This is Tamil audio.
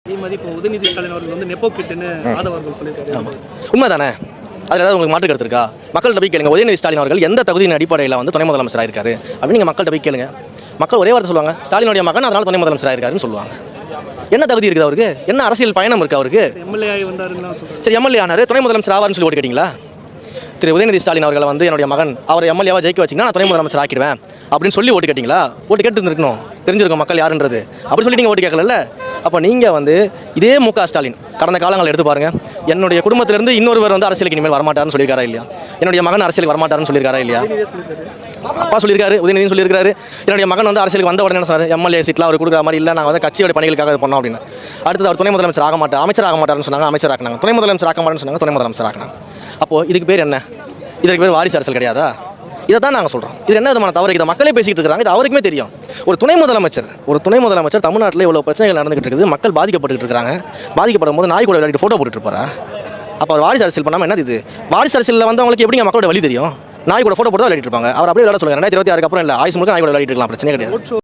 அதே மாதிரி இப்போ உதயநிதி ஸ்டாலின் அவர்கள் வந்து நெப்போ கிட்டுன்னு ஆதவர்கள் சொல்லியிருக்காரு. ஆமாம், உண்மைதானே? அதில் ஏதாவது உங்களுக்கு மாற்று கருத்து இருக்கா? மக்கள்கிட்ட போய் கேளுங்க, உதயநிதி ஸ்டாலின் அவர்கள் எந்த தகுதியின் அடிப்படையில் வந்து துணை முதலமைச்சர் ஆயிருக்காரு அப்படின்னு நீங்கள் மக்கள்கிட்ட போய் கேளுங்க. மக்கள் ஒரே வார்த்தை சொல்லுவாங்க, ஸ்டாலினுடைய மகன் அதனால் துணை முதலமைச்சர் ஆயிருக்காருன்னு சொல்லுவாங்க. என்ன தகுதி இருக்குது அவருக்கு? என்ன அரசியல் பயணம் இருக்குது அவருக்கு? எம்எல்ஏ ஆகி வந்தாருன்னு சொல்றாரு. சரி, எம்எல்ஏ ஆனார், துணை முதலமைச்சர் ஆவார்னு சொல்லி ஓட்டு கேட்டிங்களா? திரு உதயநிதி ஸ்டாலின் அவர்களை வந்து என்னுடைய மகன் அவர் எம்எல்ஏவாக ஜெயிக்க வச்சிங்கன்னா நான் துணை முதலமைச்சர் ஆக்கிடுவேன் அப்படின்னு சொல்லி ஓட்டு கேட்டிங்களா? ஓட்டு கேட்டு இருந்திருக்கணும், தெரிஞ்சிருக்கும் மக்கள் யாருன்றது. அப்படி சொல்லி நீங்கள் ஓட்டு கேட்கல. அப்போ நீங்கள் வந்து இதே மு.க. ஸ்டாலின் கடந்த காலங்கள் எடுத்து பாருங்கள். என்னுடைய குடும்பத்திலேருந்து இன்னொருவர் வந்து அரசியலுக்கு இனிமேல் வரமாட்டாருன்னு சொல்லியிருக்காரா இல்லையா? என்னுடைய மகன் அரசியலுக்கு வரமாட்டாருன்னு சொல்லியிருக்காரா இல்லையா? அப்பா சொல்லியிருக்காரு, உதயநிதி சொல்லியிருக்காரு. என்னுடைய மகன் வந்து அரசியலுக்கு வந்த உடனே சொன்னார், எம்எல்ஏ சீட்லாம் அவர் கொடுக்குற மாதிரி இல்லை, நாங்கள் வந்து கட்சியோட பணிகளுக்காக இது பண்ணோம் அப்படின்னு. அடுத்தது அவர் துணை முதலமைச்சர் ஆக மாட்டார், அமைச்சர் ஆக மாட்டார்னு சொன்னாங்க, அமைச்சர் ஆக்கினாங்க. துணை முதலமைச்சர் ஆக்க மாட்டேன்னு சொன்னாங்க, துணை முதலமைச்சர் ஆக்கினாங்க. அப்போது இதுக்கு பேர் என்ன? இதற்கு பேர் வாரிசு அரசியல் கிடையாதா? இதை தான் நாங்கள் சொல்கிறோம். இது என்ன விதமான தவறு? இதை மக்களே பேசிக்கிட்டு இருக்காங்க, இது அவருக்குமே தெரியும். ஒரு துணை முதலமைச்சர் தமிழ்நாட்டில் இவ்வளோ பிரச்சனைகள் நடந்துகிட்டு இருக்குது, மக்கள் பாதிக்கப்பட்டு இருக்காங்க. பாதிக்கப்படும் போது நாய் கூட விளையாடி ஃபோட்டோ போட்டுட்டு இருப்பாரா? அப்போ அவர் வாரிசு அரசியல் பண்ணாமல் என்னது இது? வாரிசு அரசியலில் வந்தவங்களுக்கு எப்படிங்க மக்களோட வழி தெரியும்? நாய் கூட ஃபோட்டோ போட்டு தான் விளையாடிட்டு இருப்பாங்க. அவர் அப்படியே விளையாட சொல்லுங்கள். 2026 அப்புறம் இல்லை, ஆயுசு முழுக்க நாய் கூட விளையாடிட்டு இருக்கலாம், பிரச்சனை கிடையாது.